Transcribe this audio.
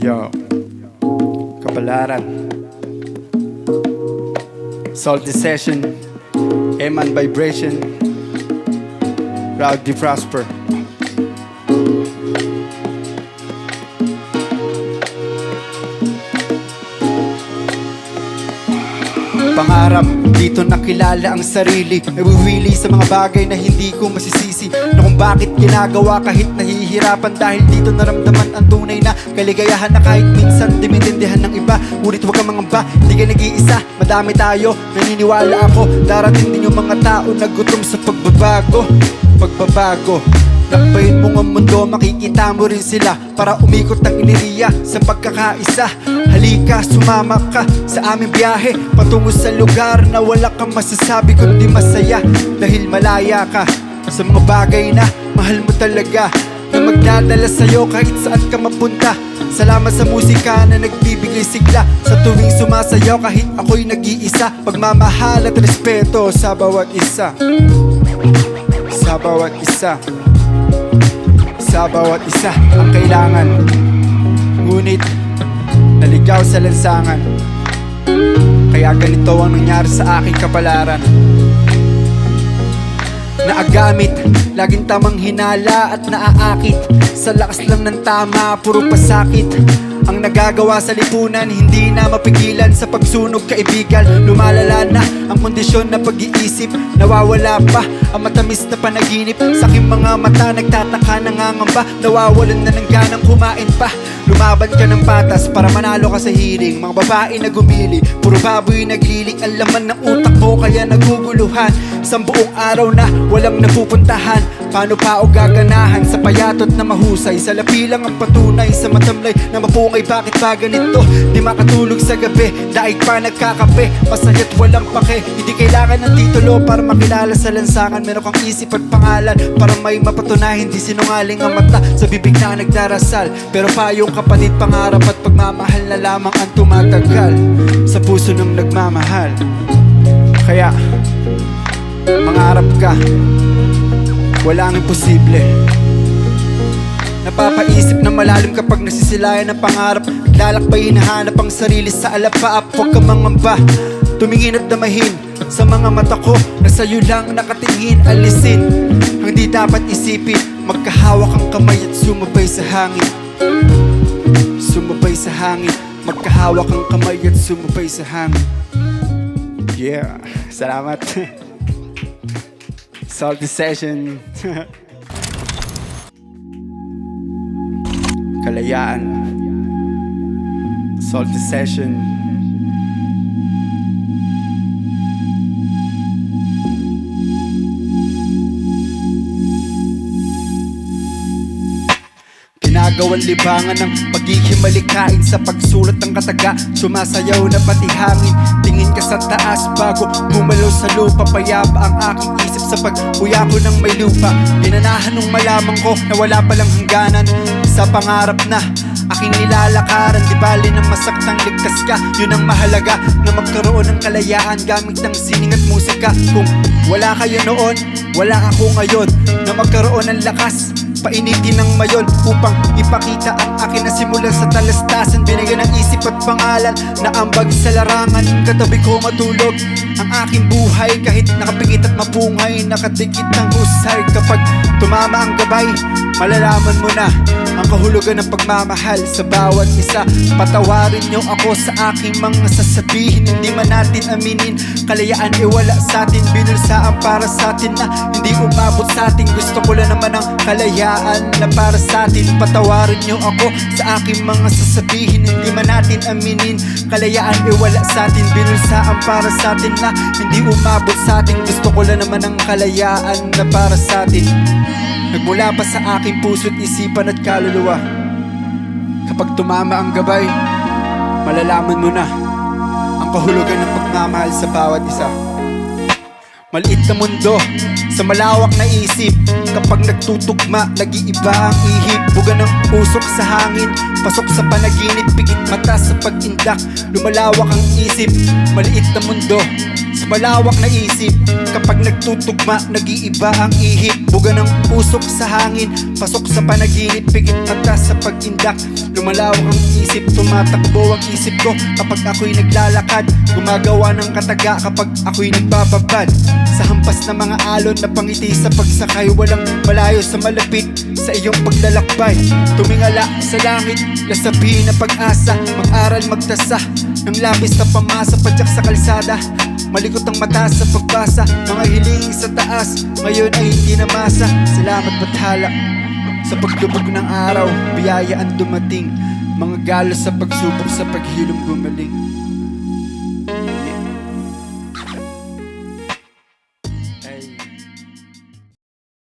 Yo, Kapalaran, Salty Session, Eman Vibration, Proudly Prosper. Pangarap, dito nakilala ang sarili. Nawiwili sa mga bagay na hindi ko masisisi, na kung bakit ginagawa kahit nahihirapan. Dahil dito naramdaman ang tunay na kaligayahan, na kahit minsan di maintindihan ng iba. Ngunit huwag kang mangamba, di ka nag-iisa. Madami tayo, naniniwala ako. Darating din yung mga tao na gutom sa pagbabago. Lakbayin mo ang mundo, makikita mo rin sila. Para umikot ang iniriya sa pagkakaisa. Halika, sumama ka sa aming biyahe, patungo sa lugar na wala kang masasabi kundi masaya. Dahil malaya ka sa mga bagay na mahal mo talaga, na magdadala sa'yo kahit saan ka mapunta. Salamat sa musika na nagbibigay sigla sa tuwing sumasayaw kahit ako'y nag-iisa. Pagmamahal at respeto sa bawat isa, sa bawat isa, sa bawat isa ang kailangan. Ngunit naligaw sa lansangan, kaya ganito ang nangyari sa aking kapalaran. Naagamit, laging tamang hinala at naaakit. Sa lakas lang ng tama, puro pasakit ang nagagawa sa lipunan. Hindi na mapigilan sa pagsunog kaibigan. Lumalala na ang kondisyon na pag-iisip. Nawawala pa ang matamis na panaginip. Sa aking mga mata nagtataka, nangangamba. Nawawalan na ng ganang kumain pa. Lumaban ka ng patas para manalo ka sa hearing. Mga babae na gumili, puro baboy nagliling. Ang laman ng utak mo kaya naguguluhan. Sa buong araw na walang napupuntahan. Paano pa o gaganahan sa payatot na mahusay? Sa lapi lang ang patunay sa matamlay na mapungay. Bakit ba ganito? Di makatulog sa gabi, daig pa nagkakape. Masaya't walang pake. Hindi kailangan ng titulo para makilala sa lansangan. Meron kang isip at pangalan para may mapatunayan. Hindi sinungaling ang mata sa bibig na nagdarasal. Pero payong kapatid, pangarap at pagmamahal na lamang ang tumatagal sa puso ng nagmamahal. Kaya mangarap ka, walang imposible. Napapaisip na malalim kapag nasisilayan ng pangarap. Naglalakbay, hinahanap ang sarili sa alapaap. Huwag kang mangamba, tumingin at damahin sa mga mata ko na sa'yo lang nakatingin. Alisin ang di dapat isipin. Magkahawak ang kamay at sumabay sa hangin. Sumabay sa hangin. Magkahawak ang kamay at sumabay sa hangin. Yeah, salamat. Salty Session. Kalayaan. Salty Session. Ginagawang libangan ng paghihimalikain sa pagsulat ng kataga. Sumasayaw na pati hangin. Tingin ka sa taas bago bumalaw sa lupa. Payapa ang aking isip sa pag-uya ko ng may lupa. Pinanahan nung malaman ko na wala palang hangganan sa pangarap na aking nilalakaran. Di bali ng masaktang ligtas ka, yun ang mahalaga. Na magkaroon ng kalayaan gamit ng sining at musika. Kung wala kayo noon, wala ako ngayon. Na magkaroon ng lakas, painitin ng mayon upang ipakita ang akin na simulan sa talastasan. Binigyan ng isip at pangalan na ambag sa larangan. Katabi ko matulog ang aking buhay kahit nakapikit at mapungay. Nakadikit ng husay kapag tumama ang gabay. Malalaman mo na ang kahulugan ng pagmamahal sa bawat isa. Patawarin niyo ako sa aking mga sasabihin. Hindi man natin aminin, kalayaan e wala sa atin. Binulsaan para sa atin na hindi umabot sa atin. Gusto ko lang naman ang kalayaan na para sa atin. Patawarin niyo ako sa aking mga sasabihin. Hindi man natin aminin, kalayaan e wala sa atin. Binulsaan para sa atin na hindi umabot sa atin. Gusto ko lang naman ang kalayaan na para sa atin. Nagmula pa sa aking puso't isipan at kaluluwa. Kapag tumama ang gabay, malalaman mo na ang kahulugan ng pagmamahal sa bawat isa. Maliit na mundo sa malawak na isip. Kapag nagtutugma, nag-iiba ang ihip. Buga ng usok sa hangin, pasok sa panaginip. Pikit mata sa pag-indak, lumalawak ang isip. Maliit na mundo sa Lumalawak na isip kapag nagtutugma, nag-iiba ang ihip. Buga ng usok sa hangin, pasok sa panaginip, pigit mata sa pag-indak. Lumalawak ang isip, tumatakbo ang isip ko kapag ako'y naglalakad. Gumagawa ng kataga kapag ako'y nagbababad. Sa hampas ng mga alon na pangiti sa pagsakay, walang malayo sa malapit sa iyong paglalakbay. Tumingala sa langit, lasabihin na pag-asa, mag-aral magtasa ng labis na pamasa, padyak sa kalsada. Malikot ang mata sa pagbasa, mga hiling sa taas, ngayon ay hindi na masa. Salamat bathala sa paglubog ng araw, biyaya ang dumating. Mga galos sa pagsubok, sa paghilom gumaling.